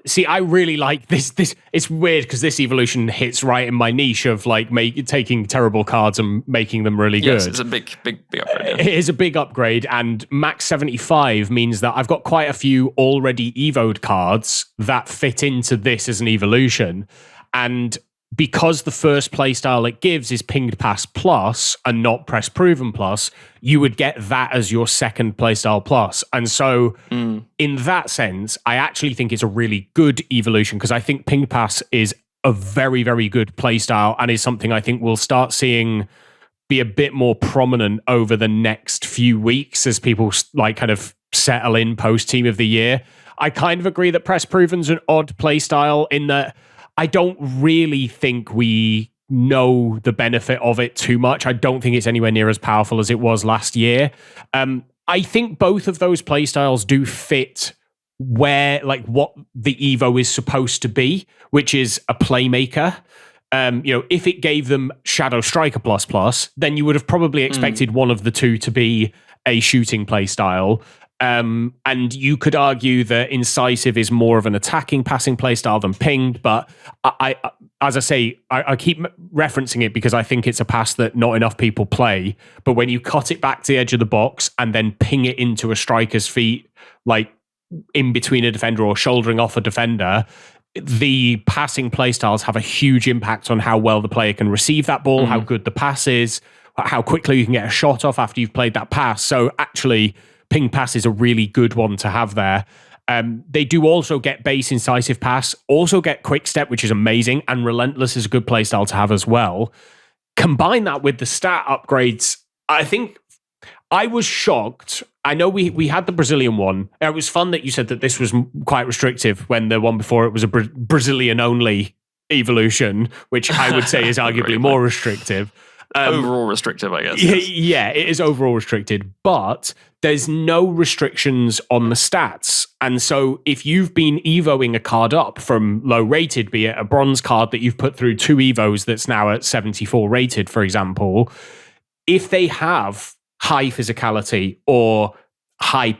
see. I really like this. It's weird because this evolution hits right in my niche of like taking terrible cards and making them really good. Yes, it's a big upgrade. Yeah. It is a big upgrade, and max 75 means that I've got quite a few already evoed cards that fit into this as an evolution, and because the first playstyle it gives is Pinged Pass Plus and not Press Proven Plus, you would get that as your 2nd playstyle plus. And so in that sense, I actually think it's a really good evolution because I think Pinged Pass is a very, very good playstyle and is something I think we'll start seeing be a bit more prominent over the next few weeks as people like kind of settle in post Team of the Year. I kind of agree that Press Proven's an odd playstyle in that I don't really think we know the benefit of it too much. I don't think it's anywhere near as powerful as it was last year. I think both of those playstyles do fit where, like, what the Evo is supposed to be, which is a playmaker. If it gave them Shadow Striker ++, then you would have probably expected one of the two to be a shooting playstyle. And you could argue that Incisive is more of an attacking passing playstyle than Pinged, but I as I say, I keep referencing it because I think it's a pass that not enough people play. But when you cut it back to the edge of the box and then ping it into a striker's feet, like in between a defender or shouldering off a defender, the passing playstyles have a huge impact on how well the player can receive that ball, how good the pass is, how quickly you can get a shot off after you've played that pass. So actually, Ping Pass is a really good one to have there. They do also get base Incisive Pass, also get Quick Step, which is amazing, and Relentless is a good playstyle to have as well. Combine that with the stat upgrades, I think I was shocked. I know we had the Brazilian one. It was fun that you said that this was quite restrictive when the one before it was a Brazilian only evolution, which I would say is arguably more restrictive. Overall restrictive, I guess. Yeah, it is overall restricted, but there's no restrictions on the stats. And so if you've been evoing a card up from low rated, be it a bronze card that you've put through 2 evos that's now at 74 rated, for example, if they have high physicality or high,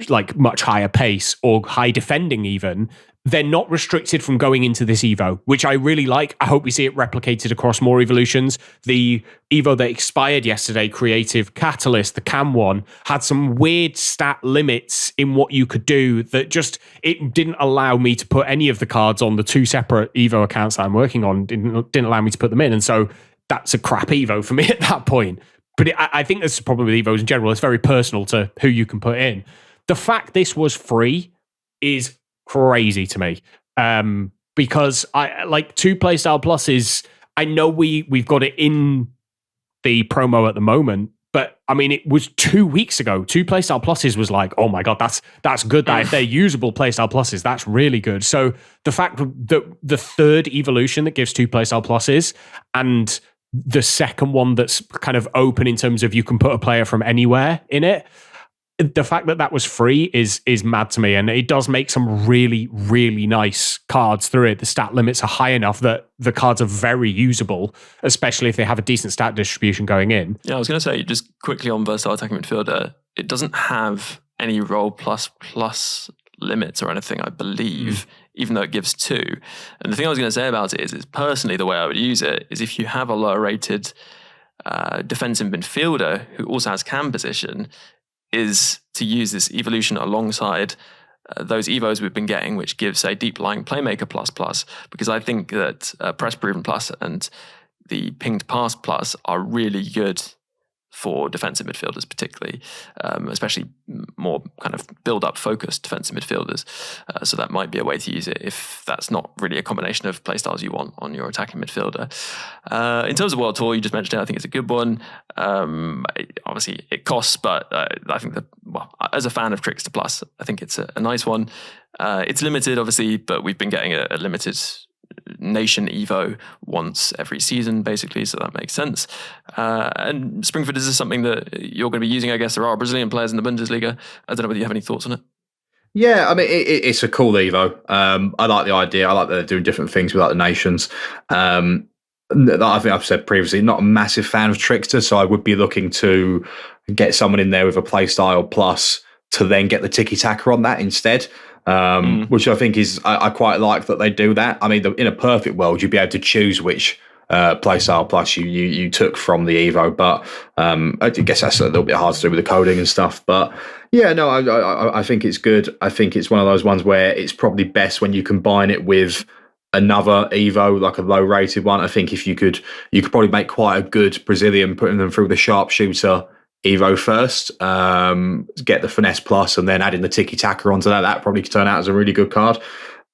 like much higher pace or high defending even, they're not restricted from going into this Evo, which I really like. I hope we see it replicated across more evolutions. The Evo that expired yesterday, Creative Catalyst, the CAM one, had some weird stat limits in what you could do that just, it didn't allow me to put any of the cards on the 2 separate Evo accounts that I'm working on, didn't allow me to put them in. And so that's a crap Evo for me at that point. But I think that's probably with Evos in general. It's very personal to who you can put in. The fact this was free is crazy to me, because I like 2 playstyle pluses. I know we've got it in the promo at the moment, but I mean it was 2 weeks ago. 2 playstyle pluses was like, oh my god, that's good. That if they're usable playstyle pluses, that's really good. So the fact that the 3rd evolution that gives 2 playstyle pluses and the 2nd one that's kind of open in terms of you can put a player from anywhere in it. The fact that was free is mad to me, and it does make some really, really nice cards through it. The stat limits are high enough that the cards are very usable, especially if they have a decent stat distribution going in. Yeah, I was going to say, just quickly on versatile attacking midfielder, it doesn't have any roll plus limits or anything, I believe, even though it gives 2. And the thing I was going to say about it is personally the way I would use it is if you have a lower rated defensive midfielder who also has cam position, is to use this evolution alongside those evos we've been getting, which gives a deep lying playmaker plus, because I think that press proven plus and the pinged pass plus are really good for defensive midfielders, particularly, especially more kind of build-up focused defensive midfielders. So that might be a way to use it if that's not really a combination of playstyles you want on your attacking midfielder. In terms of World Tour, you just mentioned it. I think it's a good one. Obviously, it costs, but I think that, well, as a fan of Trickster Plus, I think it's a nice one. It's limited, obviously, but we've been getting a limited nation Evo once every season, basically, so that makes sense. And Springford, is this something that you're going to be using? I guess there are Brazilian players in the Bundesliga. I don't know whether you have any thoughts on it. Yeah, I mean, it's a cool Evo. I like the idea. I like that they're doing different things with the nations. I think I've said previously, not a massive fan of Trickster, so I would be looking to get someone in there with a playstyle plus to then get the tiki-taka on that instead. Which I think is, I quite like that they do that. I mean, in a perfect world, you'd be able to choose which playstyle plus you took from the Evo, but I guess that's a little bit hard to do with the coding and stuff. But yeah, no, I think it's good. I think it's one of those ones where it's probably best when you combine it with another Evo, like a low-rated one. I think if you could probably make quite a good Brazilian, putting them through the 𝘵𝗪𝗀𝘀 Evo first, get the finesse plus, and then adding the tiki-taka onto that. That probably could turn out as a really good card.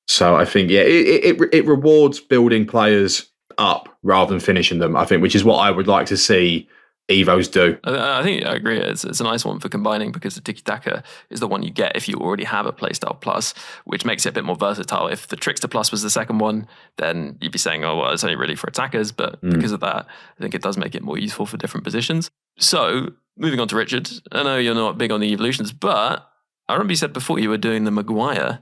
So I think, yeah, it rewards building players up rather than finishing them, I think, which is what I would like to see Evos do. I think I agree. It's a nice one for combining, because the tiki-taka is the one you get if you already have a playstyle plus, which makes it a bit more versatile. If the Trickster plus was the second one, then you'd be saying, oh, well, it's only really for attackers. But because of that, I think it does make it more useful for different positions. So moving on to Richard, I know you're not big on the evolutions, but I remember you said before you were doing the Maguire.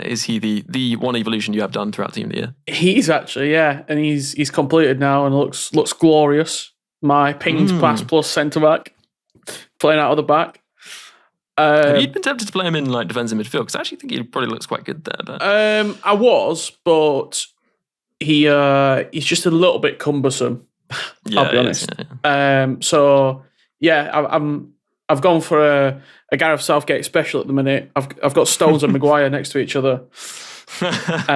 Is he the one evolution you have done throughout Team of the Year? He's actually, yeah, and he's completed now and looks glorious. My pinged pass plus centre back, playing out of the back. Have you been tempted to play him in like defensive midfield? Because I actually think he probably looks quite good there. But I was, but he's just a little bit cumbersome. Yeah, I'll be honest. Yeah. So yeah, I've gone for a Gareth Southgate special at the minute. I've got Stones and Maguire next to each other. But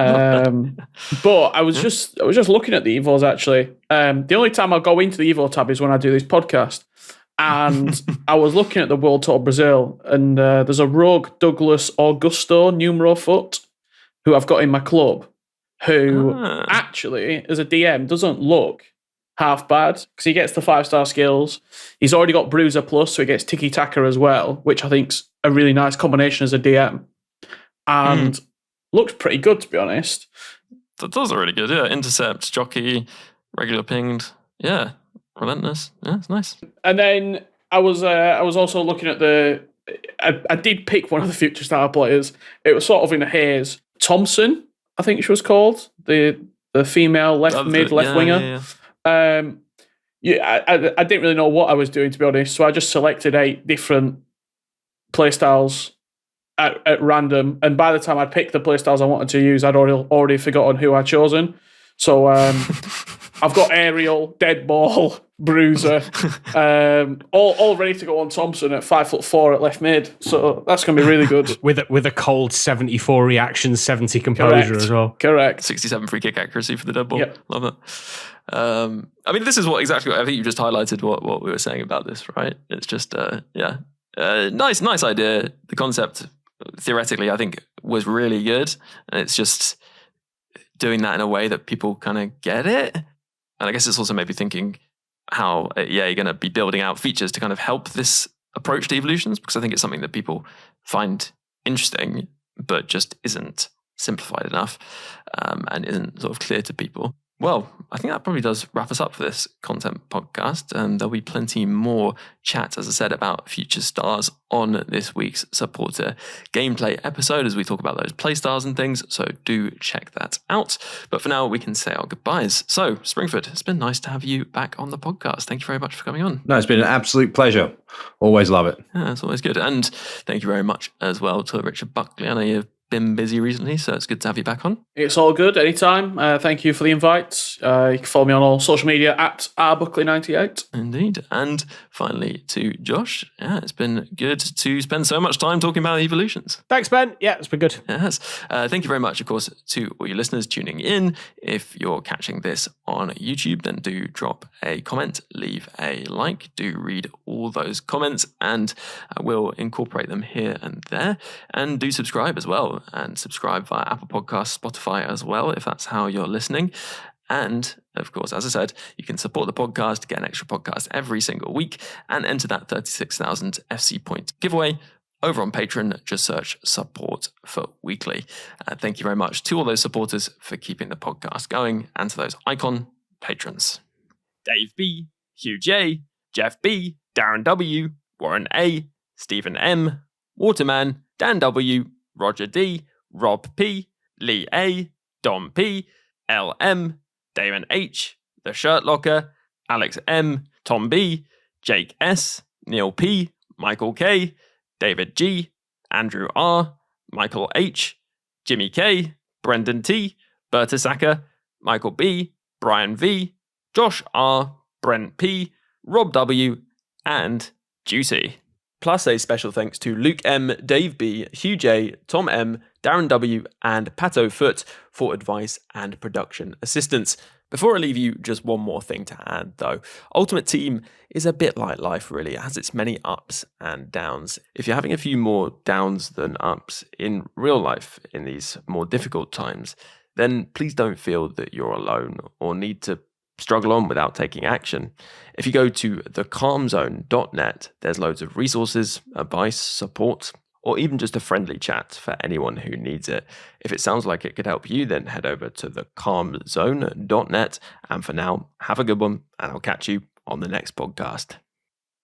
I was just looking at the Evos actually. The only time I'll go into the Evo tab is when I do this podcast. And I was looking at the World Tour Brazil, and there's a rogue Douglas Augusto numero foot who I've got in my club, who actually, as a DM, doesn't look half bad, because he gets the 5-star skills. He's already got Bruiser Plus, so he gets tiki-taka as well, which I think's a really nice combination as a DM. And looks pretty good, to be honest. Those are really good. Yeah, intercept, jockey, regular pinged. Yeah, relentless. Yeah, it's nice. And then I was also looking at I did pick one of the future star players. It was sort of in a haze. Thompson, I think she was called, the female left winger. I didn't really know what I was doing, to be honest, so I just selected 8 different playstyles at random, and by the time I'd picked the playstyles I wanted to use, I'd already forgotten who I'd chosen. So I've got Aerial, Dead Ball, Bruiser, all ready to go on Thompson at 5'4" at left mid. So that's going to be really good. with a cold 74 reaction, 70 composure as well. Correct. 67 free kick accuracy for the dead ball. Yep. Love it. I mean, this is exactly what I think you just highlighted what we were saying about this, right? It's just nice idea. The concept theoretically, I think, was really good, and it's just doing that in a way that people kind of get it. And I guess it's also maybe thinking how you're going to be building out features to kind of help this approach to evolutions, because I think it's something that people find interesting but just isn't simplified enough and isn't sort of clear to people. Well, I think that probably does wrap us up for this content podcast, and there'll be plenty more chat, as I said, about future stars on this week's supporter gameplay episode as we talk about those play stars and things, so do check that out. But for now, we can say our goodbyes. So, Springford, it's been nice to have you back on the podcast. Thank you very much for coming on. No, it's been an absolute pleasure. Always love it. Yeah, it's always good. And thank you very much as well to Richard Buckley. I know you've been busy recently, so it's good to have you back on. It's all good, anytime. Thank you for the invite. You can follow me on all social media at @𝘅𝘀𝗰𝘀. Indeed. And finally to Josh. Yeah, it's been good to spend so much time talking about evolutions. Thanks, Ben. Yeah, it's been good. Yes. Thank you very much, of course, to all your listeners tuning in. If you're catching this on YouTube, then do drop a comment, leave a like, do read all those comments, and we'll incorporate them here and there. And do subscribe as well. And subscribe via Apple Podcasts, Spotify as well, if that's how you're listening. And, of course, as I said, you can support the podcast, get an extra podcast every single week, and enter that 36,000 FC point giveaway over on Patreon. Just search support for weekly. Thank you very much to all those supporters for keeping the podcast going, and to those icon patrons. Dave B, Hugh J, Jeff B, Darren W, Warren A, Stephen M, Waterman, Dan W, Roger D, Rob P, Lee A, Dom P, L M, Damon H, The Shirt Locker, Alex M, Tom B, Jake S, Neil P, Michael K, David G, Andrew R, Michael H, Jimmy K, Brendan T, 𝘵𝘀𝘀𝗀𝘀, Michael B, Brian V, Josh R, Brent P, Rob W, and Juicy. Plus a special thanks to Luke M, Dave B, Hugh J, Tom M, Darren W, and Pato Foot for advice and production assistance. Before I leave you, just one more thing to add though. Ultimate Team is a bit like life really. It has its many ups and downs. If you're having a few more downs than ups in real life in these more difficult times, then please don't feel that you're alone or need to struggle on without taking action. If you go to thecalmzone.net, there's loads of resources, advice, support, or even just a friendly chat for anyone who needs it. If it sounds like it could help you, then head over to thecalmzone.net. And for now, have a good one, and I'll catch you on the next podcast.